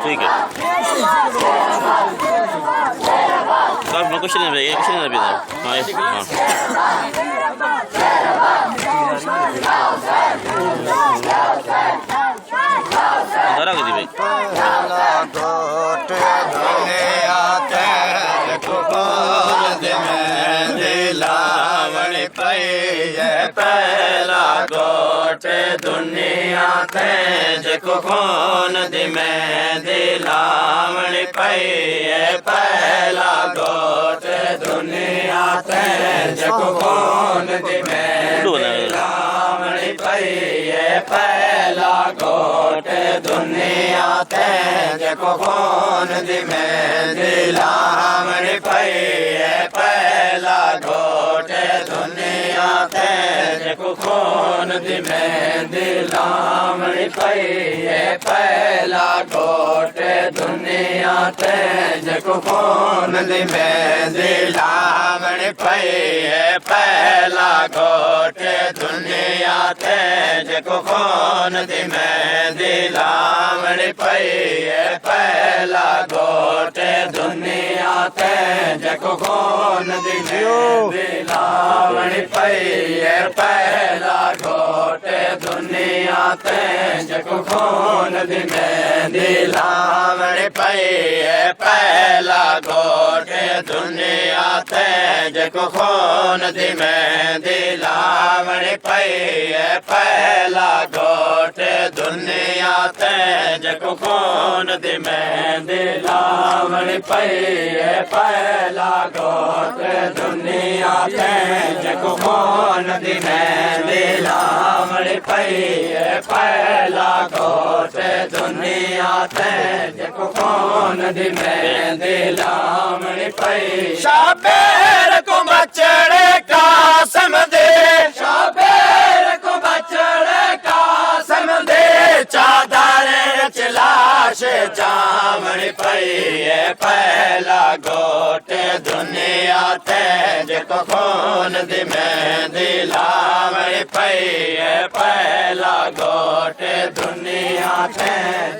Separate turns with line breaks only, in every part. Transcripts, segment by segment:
ठीक है काफ कुछ नहीं धरा के दी भाई
पहला गोट दुनिया ते जको कौन दी मैं दिलावण पई पहला गोट दुनिया ते जको कौन दी मैं दिलावण पई पहला गोट दुनिया ते जको कौन दी मैं दिलावण पई पहला गोट दुनिया ते जको कौन दी मैं दिलावण पई पहला गोट दुनिया ते जको कौन दी मैं दिलावण पई पहला गोट दुनिया ते जको कौन दी मैं दिलावण पई पहला गोट दुनिया ते जको कौन दी मैं दिलावण पई पहला गोट दुनिया ते जको कौन दी मैं दिलावण पई पहला गोट दुनिया ते जको कौन दी मैं दिलावण पई पहला गोट दुनिया ते जको कौन दी मैं दिलावण पई पहला गोट दुनिया ते जको कौन दी मैं दिलावण पई पहला गोट दुनिया ते जको कौन दी मैं दिलावण पई शाबेर को बचड़े कासम दे शाबेर को बचड़े कासम दे चादर चलाश चावण पई पहला गोट दुनिया ते जको कौन दी मैं दिलावण पई पहला गोट दुनिया ते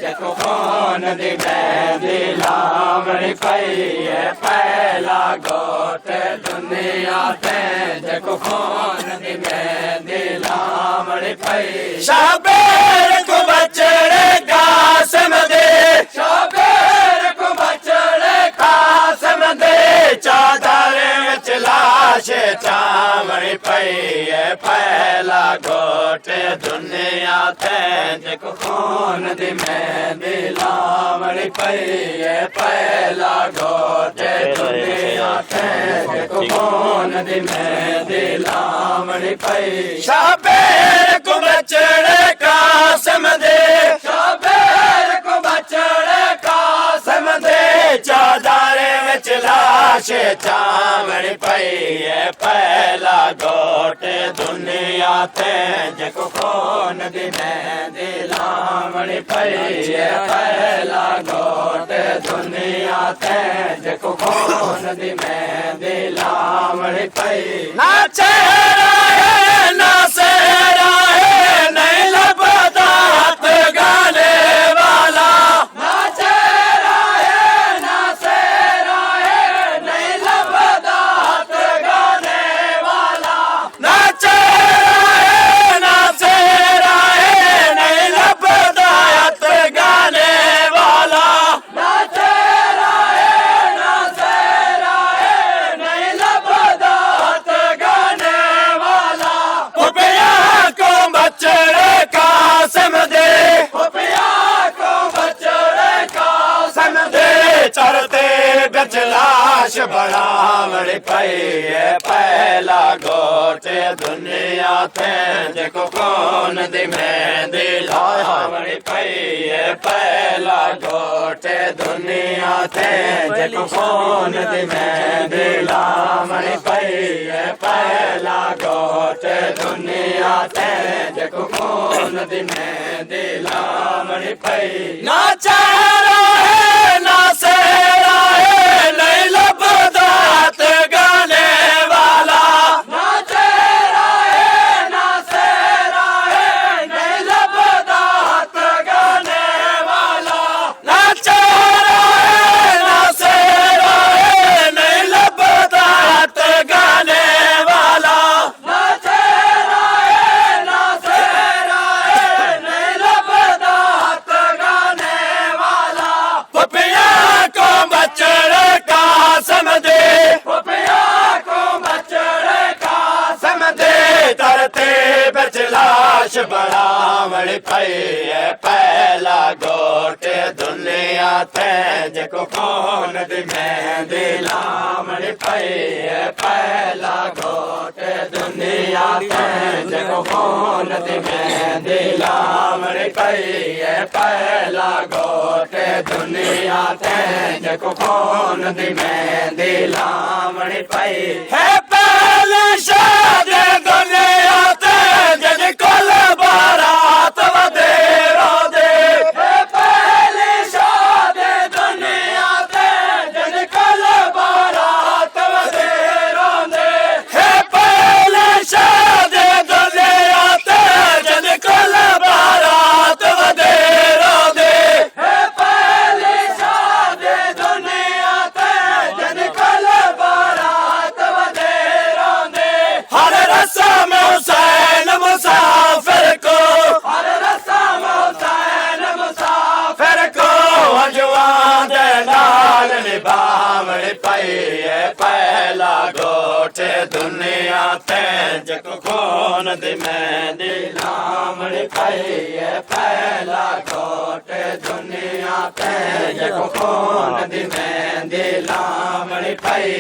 जको कौन दी मैं दिलावण पई पहला गोट दुनिया ते जको कौन दी मैं दिलावण पई शाबेर को बचड़े कासम दे शाबेर को बचड़े कासम दे चादर चलाश चावण पई पहला गोट दुनिया ते जको कौन दी मैं दिलावण पई पहला गोट दुनिया ते जको कौन दी मैं दिलावण पई शाबेर को बचड़े कासम दे शाबेर को बचड़े कासम दे चादर लाश चावण पई पहला गोट दुनिया ते जको कौन दी मैं दिलावण पई पहला गोट दुनिया ते जको कौन दी मैं दिलावण पई ना चेहरा है ना सेहरा है नहीं लभदा हाथ गाने वाला ना चेहरा है ना सेहरा है नहीं लभदा हाथ गाने वाला ना चेहरा है ना सेहरा है नहीं लभदा हाथ गाने वाला ना चेहरा है ना सेहरा है नहीं लभदा हाथ गाने वाला उपया को बचड़े कासम दे उपया को बचड़े कासम दे चरते बच लाश बनावण पई पहला गोट दुनिया ते जको कौन दी मैं दिलावण पई पहला गोट दुनिया ते जको कौन दी मैं दिलावण पई पहला गोट दुनिया ते जको कौन दी मैं दिलावण पई ना चेहरा है ना सेहरा है नहीं लभदा हाथ गाने वाला ना चेहरा है ना सेहरा है नहीं लभदा हाथ गाने वाला ना लाश बढ़ावण पई पहला गोट दुनिया ते जेको खून दी मेहंदी लावण पई पहला गोट दुनिया ते जेको खून दी मेहंदी लावण पई पहला गोट दुनिया ते जेको खून दी मेहंदी लावण पई है पहले शादी दुनिया ते जद कुल बारात वधेरो दे पहले शादी दुनिया ते जद कुल बारात वधेरो दे पहले शादी दुनिया ते जद कुल बारात वधेरो दे पहले शादी दुनिया ते जद कुल बारात वधेरो दे हर रस्म हुसैन मुसाफिर को हर रस्म हुसैन मुसाफिर को अजवां दे नाल निभावण पई पहला गोट दुनिया ते जेको खून दी मेहंदी लावण पई पहला गोट दुनिया ते जेको खून दी मेहंदी लावण पई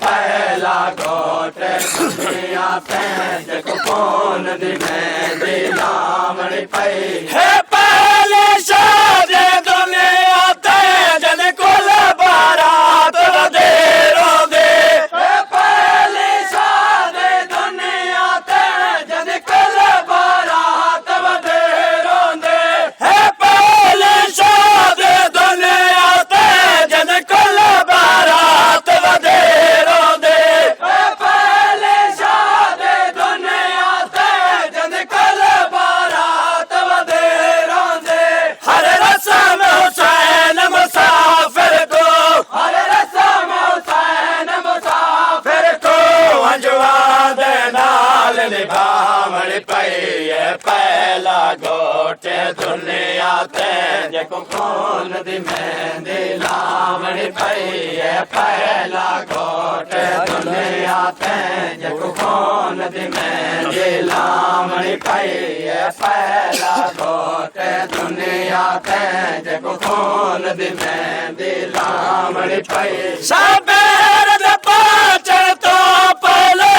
पहला गोट दुनिया ते जेको खून दी मेहंदी लावण पई है पहले शादी दुनिया ते जद कुल बारात वधेरो दे पहले शादी दुनिया ते जद कुल बारात वधेरो दे पहले शादी दुनिया ते जद कुल बारात वधेरो दे पहले शादी दुनिया ते जद कुल बारात वधेरो दे हर रस्म हुसैन मुसाफिर को हर रस्म हुसैन मुसाफिर को अंजुआ दे नाल निभावण पई पहला गोट दुनिया ते जेको खून दी मेहंदी लावण पई पहला गोट दुनिया ते जेको खून दी मेहंदी लावण पई पहला गोट दुनिया ते जेको खून दी मेहंदी लावण पई सबेर दे पाचण तो पहले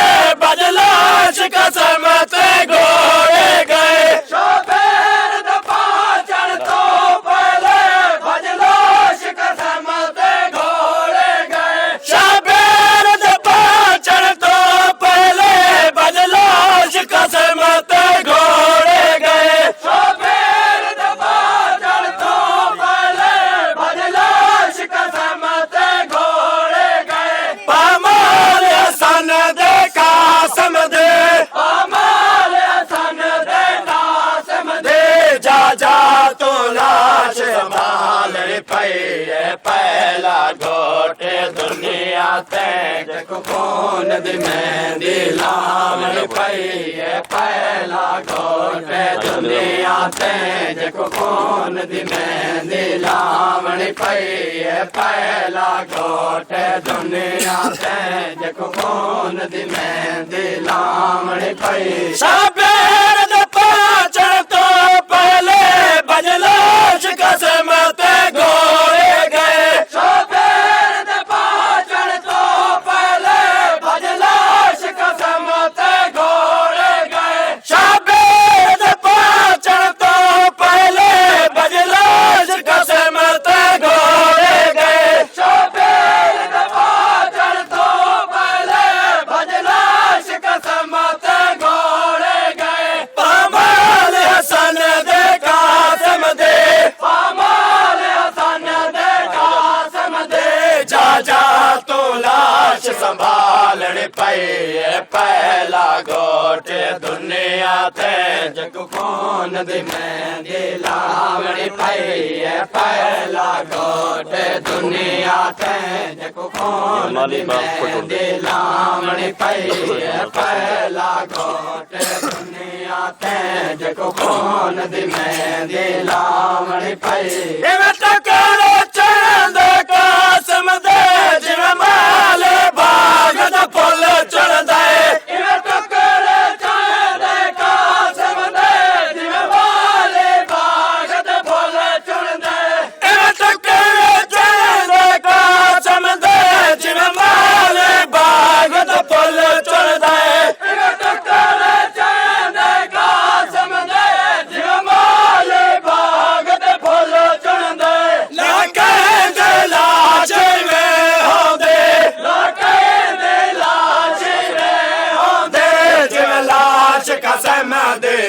बदलाश कसम ते घोड़े गए सबेर दे पाचण तो पहले बदलाश कसम ते घोड़े गए सबेर दे पाचण तो पहले बदलाश कसम ते घोड़े गए सबेर दे पाचण तो पहले बदलाश कसम ते घोड़े गए पामाल हसन दे कासम दे पामाल हसन दे कासम दे जा तो लाश संभाल पई पहला गोट दुनिया ते जेको खून दी मेहंदी लावण पई पहला गोट दुनिया ते जेको खून दी मेहंदी लावण पई पहला गोट दुनिया ते जेको खून दी मेहंदी लावण पई सबेर दे पाचण तो पहले बदलाश कसम ते घोड़े गए सबेर दे पाचण तो पहले बदलाश कसम ते घोड़े गए सबेर दे पाचण तो पहले बदलाश कसम ते घोड़े गए सबेर दे पाचण तो पहले बदलाश कसम ते घोड़े गए पामाल हसन दे कासम दे पामाल हसन दे कासम दे जा तो लाश संभालण पई पहला गोट दुनिया ते जेको खून दी मेहंदी लावण पई पहला गोट दुनिया ते जेको खून दी मेहंदी लावण पई पहला गोट दुनिया ते जेको खून दी मेहंदी लावण पई टकरो चंद कासम दे जिवें माल बाग दा फुल चढ़दा टकरो चंद कासम दे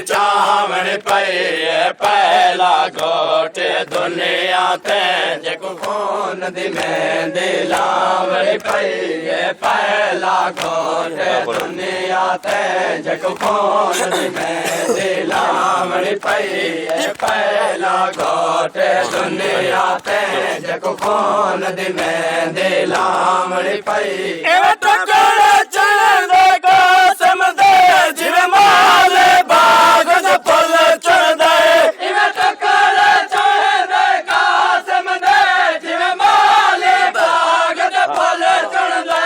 ਚਾਵਣ ਪਈ ਪਹਿਲਾ ਘੋਟ ਦੁਨੀਆ ਤੇ ਜਗ ਖੂਨ ਦੀ ਮਹਿੰਦੀ ਲਾਵਣ ਪਈ ਪਹਿਲਾ ਘੋਟ ਦੁਨੀਆ ਤੇ ਜਗ ਖੂਨ ਦੀ ਮਹਿੰਦੀ ਲਾਵਣ ਪਈ ਪਹਿਲਾ ਘੋਟ ਦੁਨੀਆ ਤੇ ਜਗ ਖੂਨ ਦੀ ਮਹਿੰਦੀ ਲਾਵਣ ਪਈ ਟਕੜੇ ਚੜਦੇ ਕਾਸਮ ਦੇ ਜਿਵੇਂ ਮਾਲੇ ਬਾਗ ਦੇ ਫੁੱਲ ਚੜਦੇ ਇਵੇਂ ਟਕੜੇ ਚੜਦੇ ਕਾਸਮ ਦੇ ਜਿਵੇਂ ਮਾਲੇ ਬਾਗ ਦੇ ਫੁੱਲ ਚੜਦੇ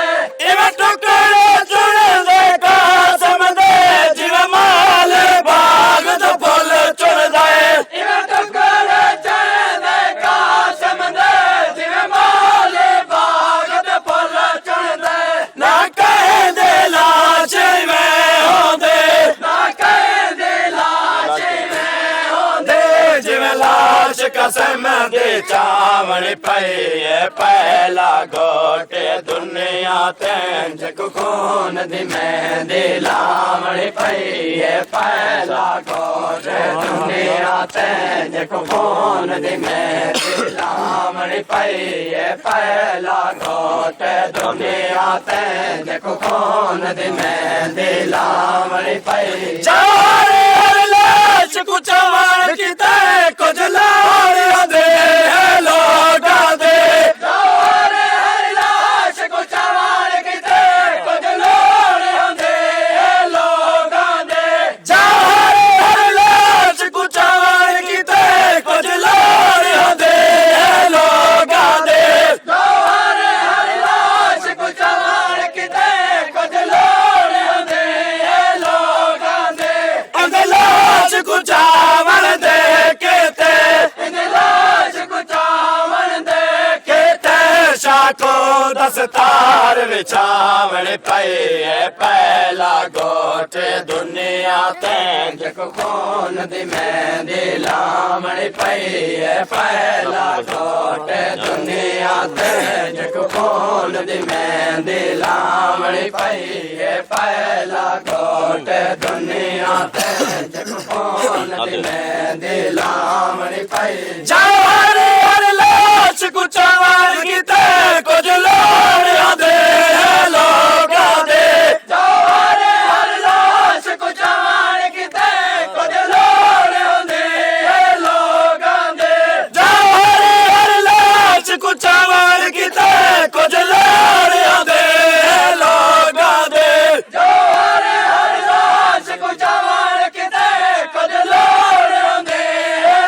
ਇਵੇਂ ਟਕੜੇ ਚੜਦੇ ਕਾਸਮ ਦੇ ਜਿਵੇਂ ਮਾਲੇ ਬਾਗ ਦੇ ਫੁੱਲ ਚੜਦੇ ਇਵੇਂ ਟਕੜੇ ਚੜਦੇ ਕਾਸਮ ਦੇ ਜਿਵੇਂ ਮਾਲੇ ਬਾਗ ਦੇ ਫੁੱਲ ਚੜਦੇ ਨਾ ਕਹਿੰਦੇ ਲਾਸ਼ ਮੈਂ ਹੁੰਦੇ ਨਾ ਕਹਿੰਦੇ ਲਾਸ਼ ਮੈਂ ਹੁੰਦੇ ਜਿਵੇਂ ਲਾਸ਼ ਕਸਮ ਦੇ ਚਾਵਣ ਪਈ ਪਹਿਲਾ ਘੋਟ ਦੁਨੀਆ ਤੇ ਜਗ ਖੂਨ ਦੀ ਮਹਿੰਦੀ ਲਾਵਣ ਪਈ ਪਹਿਲਾ ਘੋਟ ਦੁਨੀਆ ਤੇ ਜਗ ਖੂਨ ਦੀ ਮਹਿੰਦੀ ਲਾਵਣ ਪਈ ਪਹਿਲਾ ਘੋਟ ਦੁਨੀਆ ਤੇ ਜਗ ਖੂਨ ਦੀ ਮਹਿੰਦੀ ਲਾਵਣ ਪਈ ਚਾਰੇ ਲਾਸ਼ ਕੁਚਾਵਣ ਕਿਤੇ ਕੁਝ ਲਾੜਿਆਂ ਦੇ ਲੋਕਾਂ ਦੇ ਚਾਰੇ ਹਰ ਲਾਸ਼ ਕੁਚਾਵਣ ਕਿਤੇ ਕੁਝ ਲਾੜਿਆਂ ਦੇ ਲੋਕਾਂ ਦੇ ਚਾਰੇ ਹਰ ਲਾਸ਼ ਕੁਚਾਵਣ ਕਿਤੇ ਕੁਝ ਲਾੜਿਆਂ ਦੇ ਲੋਕਾਂ ਦੇ ਚਾਰੇ ਹਰ ਲਾਸ਼ ਕੁਚਾਵਣ ਕਿਤੇ ਕੁਝ ਲਾੜਿਆਂ ਦੇ ਲੋਕਾਂ ਦੇ ਅੰਦਰ ਲਾਸ਼ ਕੁਚਾਵਣ ਦੇ ਕਿਤੇ ਅੰਦਰ ਲਾਸ਼ ਕੁਚਾਵਣ ਦੇ ਕਿਤੇ ਸ਼ਾਖੋ ਦਸਤਾਰ ਵਿਛਾਵਣ ਪਈ ਪਹਿਲਾ ਘੋਟ ਦੁਨੀਆ ਤੇ ਜਗ ਖੂਨ ਦੀ ਮਹਿੰਦੀ ਲਾਵਣ ਪਈ ਪਹਿਲਾ ਘੋਟ ਦੁਨੀਆ ਤੇ ਜਗ ਖੂਨ ਦੀ ਮਹਿੰਦੀ ਲਾਵਣ ਪਈ ਪਹਿਲਾ ਘੋਟ ਦੁਨੀਆ ਤੇ ਜਗ ਖੂਨ ਦੀ ਮਹਿੰਦੀ ਲਾਵਣ ਪਈ ਚਾਰੇ ਹਰ ਲਾਸ਼ ਕੁਚਾਵਣ ਕਿਤੇ ਕੁਝ ਲੋੜਿਆਂ ਦੇ ਲੋਕਾਂ ਦੇ ਚਾਰੇ ਹਰ ਲਾਸ਼ ਕੁਚਾਵਣ ਕਿਤੇ ਕੁਝ ਲੋੜਿਆਂ ਦੇ ਲੋਕਾਂ ਦੇ ਚਾਰੇ ਹਰ ਲਾਸ਼ ਕੁਚਾਵਣ ਕਿਤੇ ਕੁਝ ਲੋੜਿਆਂ ਦੇ ਲੋਕਾਂ ਦੇ ਚਾਰੇ ਹਰ ਲਾਸ਼ ਕੁਚਾਵਣ ਕਿਤੇ ਕੁਝ ਲੋੜਿਆਂ ਦੇ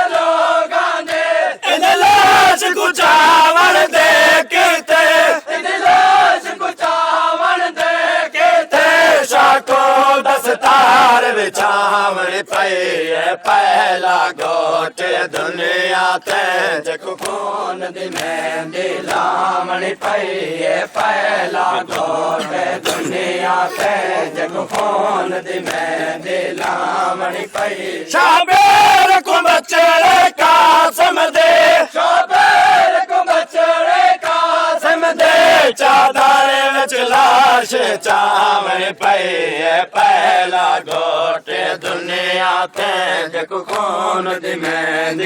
ਲੋਕਾਂ ਦੇ ਇਹਦੇ ਲਾਸ਼ ਕੁਚਾਵਣ ਦੇ ਕਿਤੇ ਇਹਦੇ ਲਾਸ਼ ਕੁਚਾਵਣ ਦੇ ਕਿਤੇ ਸ਼ਾਖੋ ਦਸਤਾਰ ਵਿਛਾਵਣ ਪਈ ਪਹਿਲਾ ਘੋਟ ਦੁਨੀਆ ਤੇ ਜਗ ਖੂਨ ਦੀ ਮਹਿੰਦੀ ਲਾਵਣ ਪਈ ਪਹਿਲਾ ਘੋਟ ਦੁਨੀਆ ਤੇ ਜਗ ਖੂਨ ਦੀ ਮਹਿੰਦੀ ਲਾਵਣ ਪਈ ਸ਼ਾਬੇਰ ਕੋ ਬਚੜੇ ਕਾਸਮ ਦੇ ਸ਼ਾਬੇਰ ਕੋ ਬਚੜੇ ਕਾਸਮ ਦੇ ਚਾਦਰੇ ਵਿੱਚ ਲਾਸ਼ ਚਾਵਣ ਪਈ ਪਹਿਲਾ ਘੋਟ ਦੁਨੀਆ ਤੇ ਜਗ ਖੂਨ ਦੀ ਮਹਿੰਦੀ